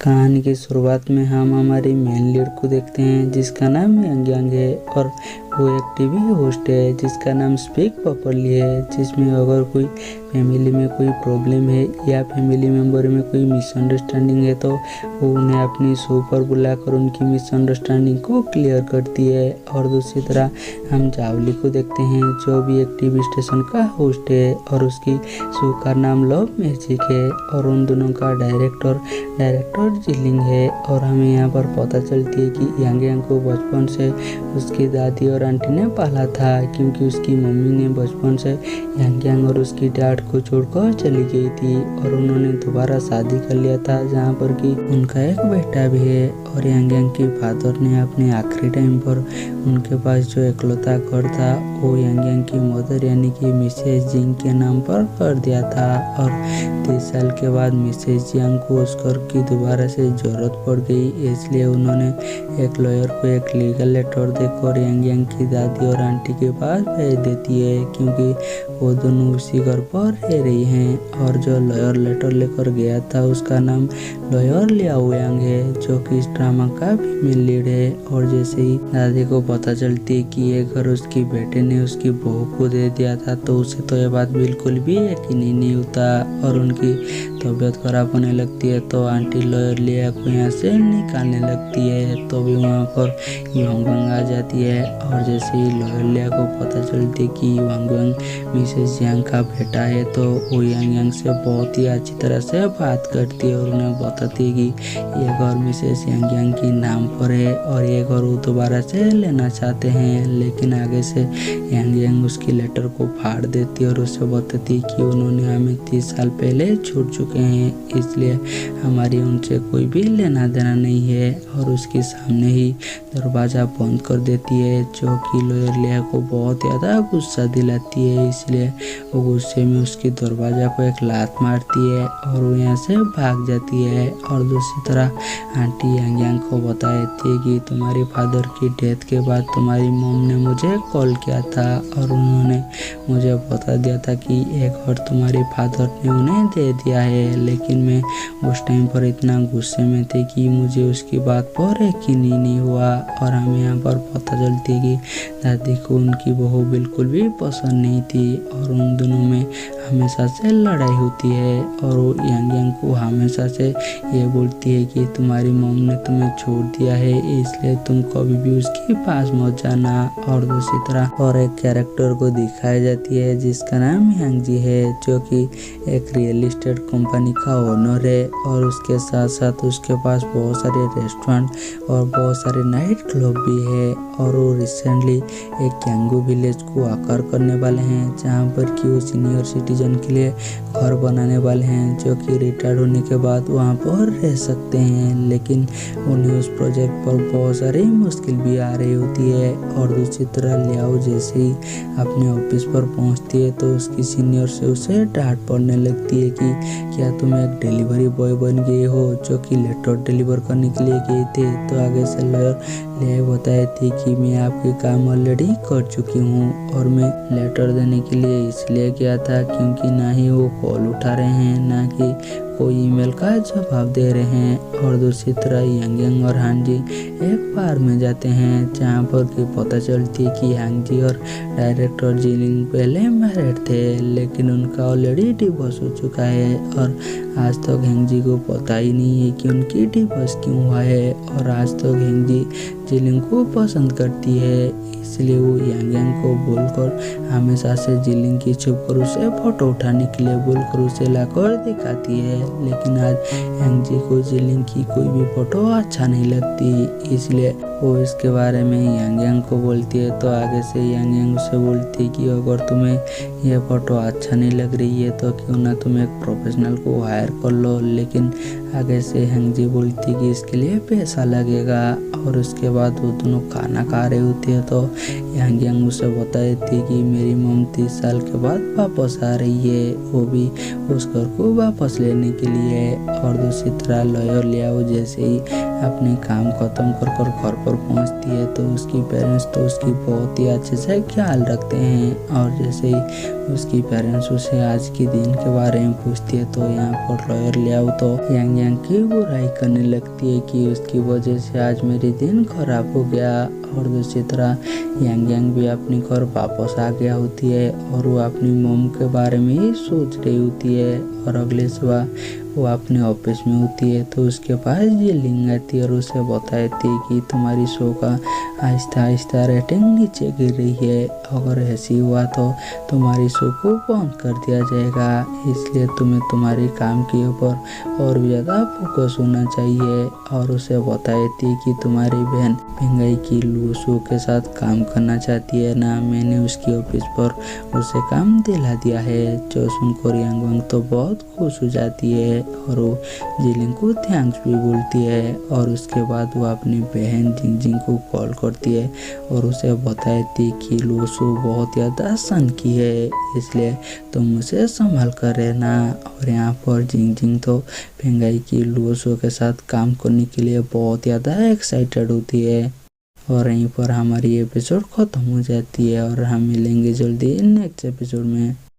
कहानी की शुरुआत में हम हमारी मेन लीड को देखते हैं जिसका नाम यांग यांग है और वो एक टीवी होस्ट है जिसका नाम स्पीक प्रॉपर्ली है, जिसमें अगर कोई फैमिली में कोई प्रॉब्लम है या फैमिली मेम्बर में कोई मिसअंडरस्टैंडिंग है तो वो उन्हें अपनी शो पर बुलाकर उनकी मिसअंडरस्टैंडिंग को क्लियर करती है। और दूसरी तरह हम जावली को देखते हैं जो भी एक टीवी स्टेशन का होस्ट है और उसकी शो का नाम लव मैजिक है और उन दोनों का डायरेक्टर जिलिंग है। और हमें यहाँ पर पता चलती है कि यांग यांग को बचपन से उसकी दादी और आंटी ने पाला था, क्योंकि उसकी मम्मी ने बचपन से यांग यांग और उसकी डैड को छोड़कर चली गई थी और उन्होंने दोबारा शादी कर लिया था जहाँ पर कि उनका एक बेटा भी है। और यांग यांग के फादर ने अपने आखिरी टाइम पर उनके पास जो इकलौता घर था वो यांग यांग की मदर यानी कि मिसेज जिंग के नाम पर कर दिया था। और 30 साल के बाद मिसेज जिंग को उस घर की दोबारा से जरूरत पड़ गई, इसलिए उन्होंने एक लॉयर को एक लीगल लेटर देकर यांग यांग की दादी और आंटी के पास भेज देती है, क्योंकि वो दोनों उसी घर पर रह रही हैं। और जो लॉयर लेटर लेकर गया था उसका नाम लॉयर लियाओ यांग है जो कि इस ड्रामा का फीमेल लीड है। और जैसे ही दादी को पता चलती है कि ये घर उसकी बेटे ने उसकी बहू को दे दिया था तो उसे तो ये बात बिल्कुल भी यकीन ही नहीं होता और उनकी तबीयत खराब होने लगती है। तो आंटी लॉयर लिया को यहाँ से निकालने लगती है, तो भी वहाँ पर युवांग आ जाती है। और जैसे ही लॉयर लिया को पता चलती है कि युवांग मिसेस यांग का बेटा है तो वो यांग यांग से बहुत ही अच्छी तरह से बात करती है और उन्हें बताती है कि ये घर मिसेस यांग यांग के नाम पर है और ये घर वो दोबारा से लेना चाहते हैं। लेकिन आगे से यांग यांग उसकी लेटर को फाड़ देती है और उसे बताती है कि उन्होंने हमें 30 साल पहले छोड़ चुके हैं, इसलिए हमारी उनसे कोई भी लेना देना नहीं है। और उसके सामने ही दरवाज़ा बंद कर देती है जो कि लॉयर लिया को बहुत ज़्यादा गुस्सा दिलाती है, इसलिए वो गुस्से में उसकी दरवाज़ा को एक लात मारती है और वो यहाँ से भाग जाती है। और दूसरी तरह आंटी यांग यांग को बताती है कि तुम्हारे फादर की डेथ के बाद तुम्हारी मॉम ने मुझे कॉल किया था और उन्होंने मुझे बता दिया था कि एक घर तुम्हारे फादर ने उन्हें दे दिया है, लेकिन मैं उस टाइम पर इतना गुस्से में थे कि मुझे उसकी बात पर यकीन ही नहीं हुआ। और हमें यहाँ पर पता चलती है कि दादी को उनकी बहू बिल्कुल भी पसंद नहीं थी और उन दोनों में हमेशा से लड़ाई होती है। और वो यांग यांग को हमेशा से ये बोलती है कि तुम्हारी मॉम ने तुम्हें छोड़ दिया है, इसलिए तुम कभी भी उसके पास मत जाना। और दूसरी तरह और एक कैरेक्टर को दिखाई जाती है जिसका नाम यांग जी है जो कि एक रियल एस्टेट कंपनी का ओनर है और उसके साथ साथ उसके पास बहुत सारे रेस्टोरेंट और बहुत सारे नाइट क्लब भी है। और वो रिसेंटली एक कैंगू विलेज को आकार करने वाले हैं जहाँ पर कि वो सीनियर सिटीजन के लिए घर बनाने वाले हैं जो कि रिटायर्ड होने के बाद वहाँ पर रह सकते हैं, लेकिन उन्हें उस प्रोजेक्ट पर बहुत सारी मुश्किल भी आ रही होती है। और दूसरी तरह लियाओ जैसे ही अपने ऑफिस पर पहुँचती है तो उसकी सीनियर से उसे डांट पड़ने लगती है कि क्या तुम एक डिलीवरी बॉय बन गए हो जो कि लेटर डिलीवर करने के लिए गए थे। तो आगे से लॉयर लिया बताई थी कि मैं आपके काम ऑलरेडी कर चुकी हूँ और मैं लेटर देने के लिए इसलिए गया था क्योंकि ना ही वो कॉल उठा रहे हैं ना कि कोई ईमेल का जवाब दे रहे हैं। और दूसरी तरह यांग यांग और हान जी एक बार में जाते हैं जहाँ पर कि पता चलती है कि यांग जी और डायरेक्टर जिलिंग पहले मैरिड थे, लेकिन उनका ऑलरेडी डिवोर्स हो चुका है और आज तक यांग जी को पता ही नहीं है कि उनकी डिवोर्स क्यों हुआ है। और आज तक यांग जी जिलिंग को पसंद करती है, इसलिए वो यांग यांग को बोलकर हमेशा से जिलिंग की छुप कर उसे फोटो उठाने के लिए बोलकर उसे लाकर दिखाती है। लेकिन आज यांग जी को जिलिंग की कोई भी फोटो अच्छा नहीं लगती, इसलिए वो इसके बारे में यांग यांग को बोलती है। तो आगे से यांग यांग उसे बोलती है कि अगर तुम्हें यह फोटो अच्छा नहीं लग रही है तो क्यों ना तुम एक प्रोफेशनल को हायर कर लो। लेकिन आगे से यांग जी बोलती है कि इसके लिए पैसा लगेगा। और उसके बाद वो दोनों खाना खा रहे होते हैं तो यांग यांग उसे बता देती है कि मेरी मम 30 साल के बाद वापस आ रही है, वो भी उस घर को वापस लेने के लिए। और दूसरी तरह लॉयर लियाओ जैसे ही अपने काम खत्म कर घर पर पर पहुंचती है तो उसकी पेरेंट्स तो उसकी बहुत ही अच्छे से ख्याल रखते हैं। और जैसे ही उसकी पेरेंट्स उसे आज के दिन के बारे में पूछती है तो यहाँ पर लॉयर लियाओ तो यांग यांग की बुराई करने लगती है कि उसकी वजह से आज मेरी दिन खराब हो गया। और दूसरी तरह यांग यांग भी अपने घर वापस आ गया होती है और वो अपनी मॉम के बारे में ही सोच रही होती है। और अगले सुबह वो अपने ऑफिस में होती है तो उसके पास ये लिंग आती है और उसे बताती है कि तुम्हारी शो का आहिस्ता आहिस्ता रेटिंग नीचे गिर रही है। अगर ऐसी हुआ तो तुम्हारी शो को बंद कर दिया जाएगा, इसलिए तुम्हें तुम्हारे काम के ऊपर और भी ज़्यादा फोकस होना चाहिए। और उसे बताती है कि तुम्हारी बहन पिंगाई की लू शो के साथ काम करना चाहती है ना, मैंने उसकी ऑफिस पर उसे काम दिला दिया है। जो सुनकर यांग यांग तो बहुत खुश हो जाती है और वो जिलिंग को थैंक्स भी बोलती है। और उसके बाद वो अपनी बहन जिंग जिंग को कॉल करती है और उसे बताती है कि लूसो बहुत ज़्यादा सन की है, इसलिए तुम उसे संभाल कर रहना। और यहाँ पर जिंग जिंग तो पिंगाई की लूसो के साथ काम करने के लिए बहुत ज़्यादा एक्साइटेड होती है। और यहीं पर हमारी एपिसोड ख़त्म हो जाती है और हम मिलेंगे जल्दी नेक्स्ट एपिसोड में।